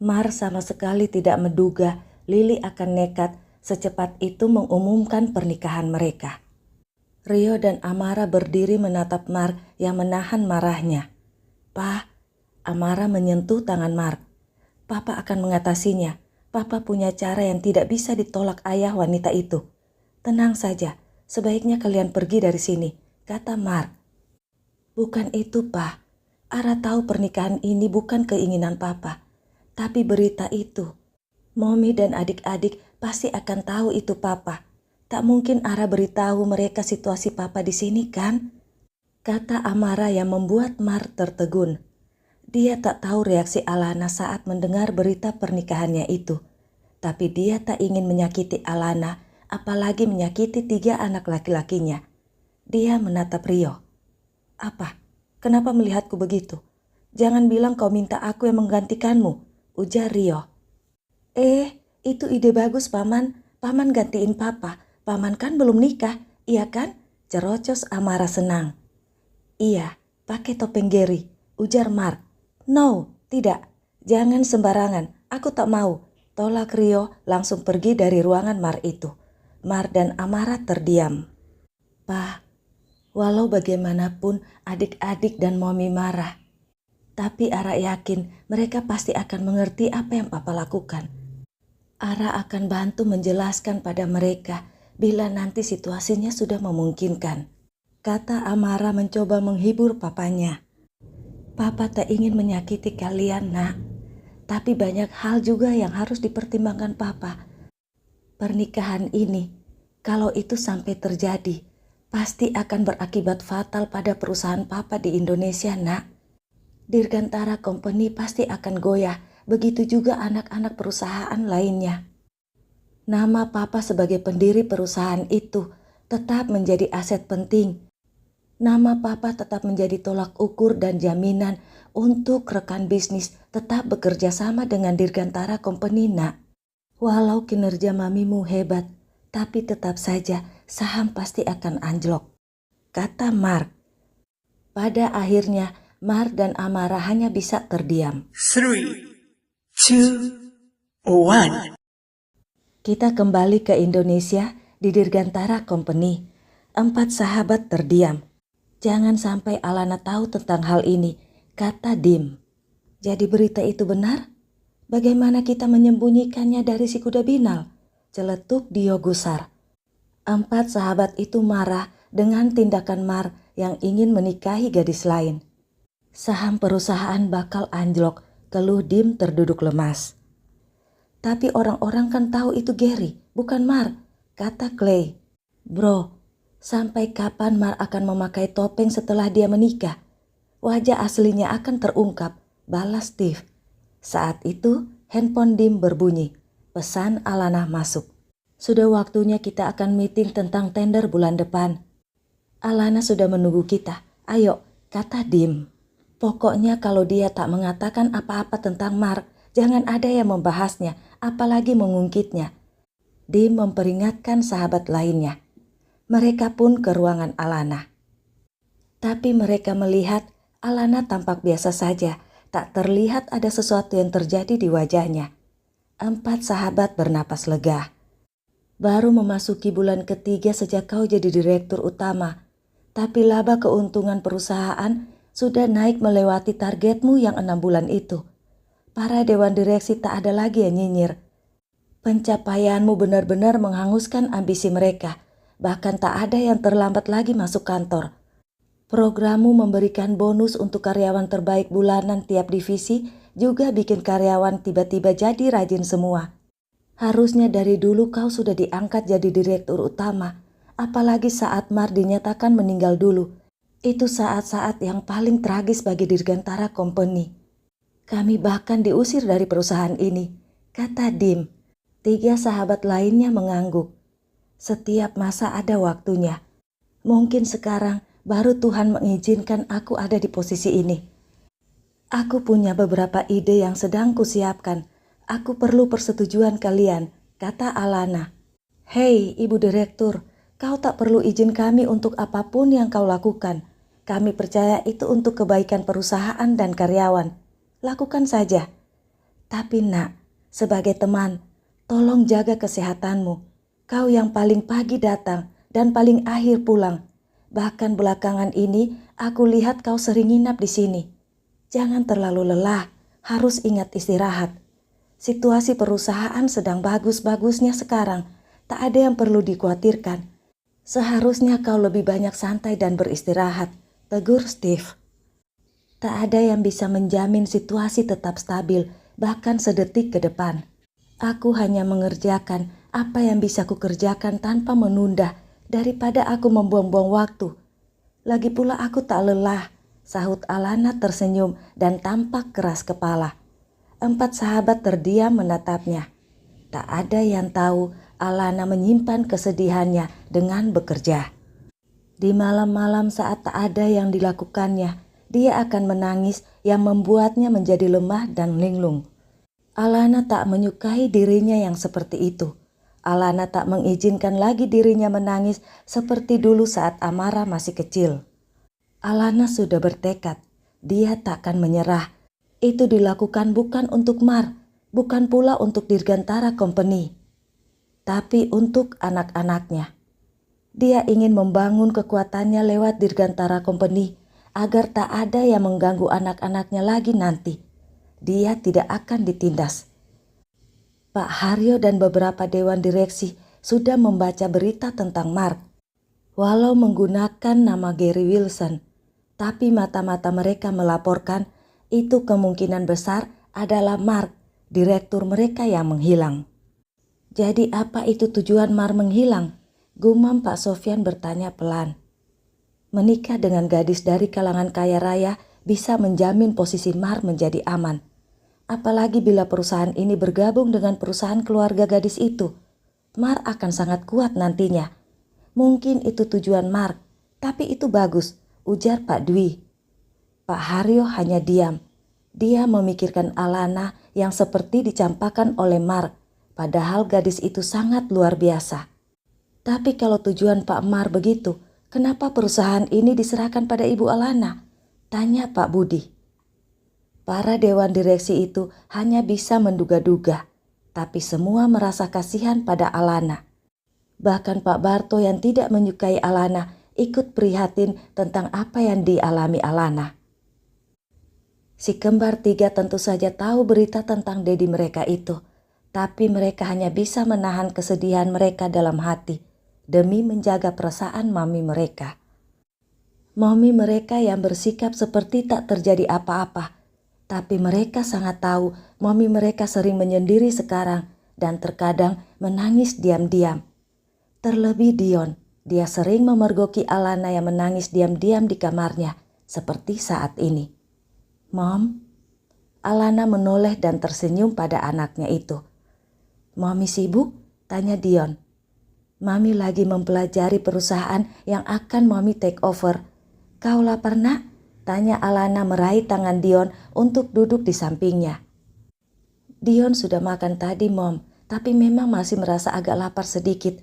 Mar sama sekali tidak menduga Lily akan nekat secepat itu mengumumkan pernikahan mereka. Rio dan Amara berdiri menatap Mark yang menahan marahnya. "Pa," Amara menyentuh tangan Mark. "Papa akan mengatasinya. Papa punya cara yang tidak bisa ditolak ayah wanita itu. Tenang saja, sebaiknya kalian pergi dari sini," kata Mark. "Bukan itu, Pa. Ara tahu pernikahan ini bukan keinginan Papa. Tapi berita itu, Mommy dan adik-adik pasti akan tahu itu Papa. Tak mungkin Ara beritahu mereka situasi Papa di sini kan?" kata Amara yang membuat Mar tertegun. Dia tak tahu reaksi Alana saat mendengar berita pernikahannya itu. Tapi dia tak ingin menyakiti Alana, apalagi menyakiti 3 anak laki-lakinya. Dia menatap Rio. "Apa? Kenapa melihatku begitu? Jangan bilang kau minta aku yang menggantikanmu," ujar Rio. Itu ide bagus, Paman. Paman gantiin Papa. Paman kan belum nikah, iya kan?" cerocos Amara senang. "Iya, pakai topeng Gary," ujar Mark. "No, tidak. Jangan sembarangan. Aku tak mau," tolak Rio langsung pergi dari ruangan Mark itu. Mark dan Amara terdiam. "Pa, walau bagaimanapun adik-adik dan Mommy marah. Tapi Ara yakin mereka pasti akan mengerti apa yang Papa lakukan. Ara akan bantu menjelaskan pada mereka bila nanti situasinya sudah memungkinkan," kata Amara mencoba menghibur papanya. "Papa tak ingin menyakiti kalian, Nak. Tapi banyak hal juga yang harus dipertimbangkan Papa. Pernikahan ini, kalau itu sampai terjadi, pasti akan berakibat fatal pada perusahaan Papa di Indonesia, Nak. Dirgantara Company pasti akan goyah, begitu juga anak-anak perusahaan lainnya. Nama Papa sebagai pendiri perusahaan itu tetap menjadi aset penting. Nama Papa tetap menjadi tolak ukur dan jaminan untuk rekan bisnis tetap bekerja sama dengan Dirgantara Company, Nak. Walau kinerja mamimu hebat, tapi tetap saja saham pasti akan anjlok," kata Mark. Pada akhirnya, Mark dan Amara hanya bisa terdiam. 3, 2, 1. Kita kembali ke Indonesia di Dirgantara Company. 4 sahabat terdiam. "Jangan sampai Alana tahu tentang hal ini," kata Dim. "Jadi berita itu benar? Bagaimana kita menyembunyikannya dari si kuda Binal?" celetuk Dio gusar. 4 sahabat itu marah dengan tindakan Mar yang ingin menikahi gadis lain. "Saham perusahaan bakal anjlok," keluh Dim terduduk lemas. "Tapi orang-orang kan tahu itu Gary, bukan Mar," kata Clay. "Bro, sampai kapan Mar akan memakai topeng setelah dia menikah? Wajah aslinya akan terungkap," balas Steve. Saat itu handphone Dim berbunyi. Pesan Alana masuk. "Sudah waktunya kita akan meeting tentang tender bulan depan. Alana sudah menunggu kita. Ayo," kata Dim. "Pokoknya kalau dia tak mengatakan apa-apa tentang Mark, jangan ada yang membahasnya, apalagi mengungkitnya." Dim memperingatkan sahabat lainnya. Mereka pun ke ruangan Alana. Tapi mereka melihat Alana tampak biasa saja, tak terlihat ada sesuatu yang terjadi di wajahnya. 4 sahabat bernapas lega. "Baru memasuki bulan ketiga sejak kau jadi direktur utama, tapi laba keuntungan perusahaan sudah naik melewati targetmu yang 6 bulan itu. Para dewan direksi tak ada lagi yang nyinyir. Pencapaianmu benar-benar menghanguskan ambisi mereka, bahkan tak ada yang terlambat lagi masuk kantor. Programmu memberikan bonus untuk karyawan terbaik bulanan tiap divisi juga bikin karyawan tiba-tiba jadi rajin semua. Harusnya dari dulu kau sudah diangkat jadi direktur utama, apalagi saat Mar dinyatakan meninggal dulu. Itu saat-saat yang paling tragis bagi Dirgantara Company. Kami bahkan diusir dari perusahaan ini," kata Dim. 3 sahabat lainnya mengangguk. "Setiap masa ada waktunya. Mungkin sekarang baru Tuhan mengizinkan aku ada di posisi ini. Aku punya beberapa ide yang sedang kusiapkan. Aku perlu persetujuan kalian," kata Alana. "Hei, Ibu Direktur, kau tak perlu izin kami untuk apapun yang kau lakukan. Kami percaya itu untuk kebaikan perusahaan dan karyawan. Lakukan saja." Tapi nak, sebagai teman, tolong jaga kesehatanmu. Kau yang paling pagi datang dan paling akhir pulang. Bahkan belakangan ini aku lihat kau sering nginap di sini. Jangan terlalu lelah, harus ingat istirahat. Situasi perusahaan sedang bagus-bagusnya sekarang. Tak ada yang perlu dikhawatirkan. Seharusnya kau lebih banyak santai dan beristirahat, tegur Steve. Tak ada yang bisa menjamin situasi tetap stabil, bahkan sedetik ke depan. Aku hanya mengerjakan apa yang bisa kukerjakan tanpa menunda daripada aku membuang-buang waktu. Lagi pula aku tak lelah, sahut Alana tersenyum dan tampak keras kepala. 4 sahabat terdiam menatapnya. Tak ada yang tahu Alana menyimpan kesedihannya dengan bekerja. Di malam-malam saat tak ada yang dilakukannya, dia akan menangis yang membuatnya menjadi lemah dan linglung. Alana tak menyukai dirinya yang seperti itu. Alana tak mengizinkan lagi dirinya menangis seperti dulu saat Amara masih kecil. Alana sudah bertekad, dia takkan menyerah. Itu dilakukan bukan untuk Mar, bukan pula untuk Dirgantara Company, tapi untuk anak-anaknya. Dia ingin membangun kekuatannya lewat Dirgantara Company agar tak ada yang mengganggu anak-anaknya lagi nanti. Dia tidak akan ditindas. Pak Haryo dan beberapa dewan direksi sudah membaca berita tentang Mark. Walau menggunakan nama Gary Wilson, tapi mata-mata mereka melaporkan itu kemungkinan besar adalah Mark, direktur mereka yang menghilang. Jadi apa itu tujuan Mark menghilang? Gumam Pak Sofyan bertanya pelan. Menikah dengan gadis dari kalangan kaya raya bisa menjamin posisi Mark menjadi aman. Apalagi bila perusahaan ini bergabung dengan perusahaan keluarga gadis itu. Mark akan sangat kuat nantinya. Mungkin itu tujuan Mark, tapi itu bagus, ujar Pak Dwi. Pak Haryo hanya diam. Dia memikirkan Alana yang seperti dicampakkan oleh Mark, padahal gadis itu sangat luar biasa. Tapi kalau tujuan Pak Mark begitu, kenapa perusahaan ini diserahkan pada Ibu Alana? Tanya Pak Budi. Para dewan direksi itu hanya bisa menduga-duga, tapi semua merasa kasihan pada Alana. Bahkan Pak Barto yang tidak menyukai Alana ikut prihatin tentang apa yang dialami Alana. Si kembar 3 tentu saja tahu berita tentang dedi mereka itu, tapi mereka hanya bisa menahan kesedihan mereka dalam hati demi menjaga perasaan mami mereka. Mami mereka yang bersikap seperti tak terjadi apa-apa. Tapi mereka sangat tahu mami mereka sering menyendiri sekarang dan terkadang menangis diam-diam. Terlebih Dion, dia sering memergoki Alana yang menangis diam-diam di kamarnya seperti saat ini. Mom, Alana menoleh dan tersenyum pada anaknya itu. Mami sibuk? Tanya Dion. Mami lagi mempelajari perusahaan yang akan mami take over. Kau lapar nak? Tanya Alana meraih tangan Dion untuk duduk di sampingnya. Dion sudah makan tadi Mom, tapi memang masih merasa agak lapar sedikit.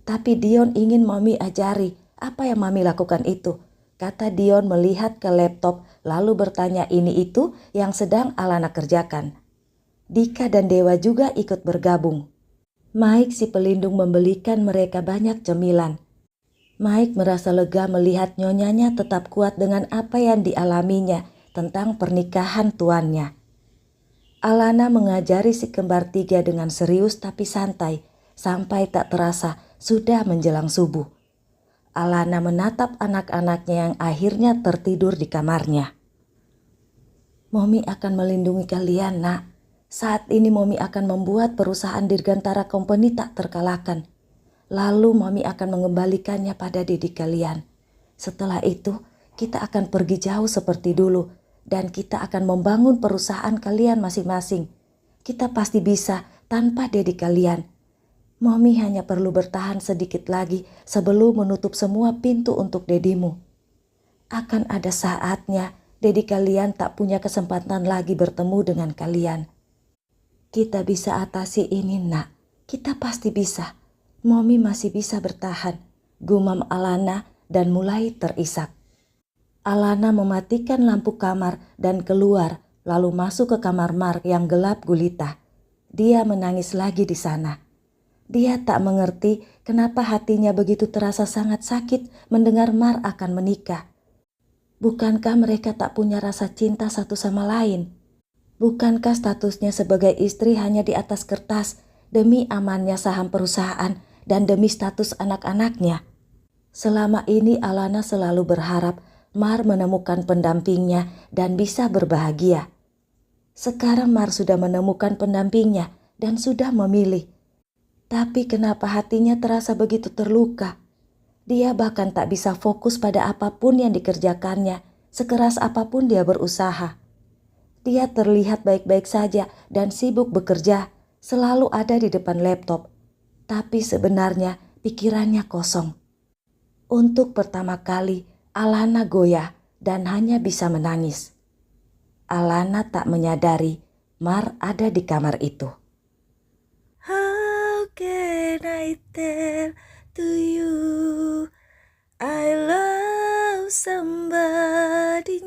Tapi Dion ingin mami ajari apa yang mami lakukan itu, kata Dion melihat ke laptop lalu bertanya ini itu yang sedang Alana kerjakan. Dika dan Dewa juga ikut bergabung. Mike si pelindung membelikan mereka banyak cemilan. Mike merasa lega melihat nyonyanya tetap kuat dengan apa yang dialaminya tentang pernikahan tuannya. Alana mengajari si kembar 3 dengan serius tapi santai sampai tak terasa sudah menjelang subuh. Alana menatap anak-anaknya yang akhirnya tertidur di kamarnya. Momi akan melindungi kalian nak. Saat ini Momi akan membuat perusahaan Dirgantara Company tak terkalahkan. Lalu Mami akan mengembalikannya pada didik kalian. Setelah itu kita akan pergi jauh seperti dulu dan kita akan membangun perusahaan kalian masing-masing. Kita pasti bisa tanpa didik kalian. Mami hanya perlu bertahan sedikit lagi sebelum menutup semua pintu untuk dedimu. Akan ada saatnya dedi kalian tak punya kesempatan lagi bertemu dengan kalian. Kita bisa atasi ini nak, kita pasti bisa. Mami masih bisa bertahan, gumam Alana dan mulai terisak. Alana mematikan lampu kamar dan keluar lalu masuk ke kamar Mark yang gelap gulita. Dia menangis lagi di sana. Dia tak mengerti kenapa hatinya begitu terasa sangat sakit mendengar Mark akan menikah. Bukankah mereka tak punya rasa cinta satu sama lain? Bukankah statusnya sebagai istri hanya di atas kertas demi amannya saham perusahaan dan demi status anak-anaknya? Selama ini Alana selalu berharap Mar menemukan pendampingnya dan bisa berbahagia. Sekarang Mar sudah menemukan pendampingnya dan sudah memilih. Tapi kenapa hatinya terasa begitu terluka? Dia bahkan tak bisa fokus pada apapun yang dikerjakannya, sekeras apapun dia berusaha. Dia terlihat baik-baik saja dan sibuk bekerja, selalu ada di depan laptop. Tapi sebenarnya pikirannya kosong. Untuk pertama kali, Alana goyah dan hanya bisa menangis. Alana tak menyadari Mar ada di kamar itu. How can I tell to you I love somebody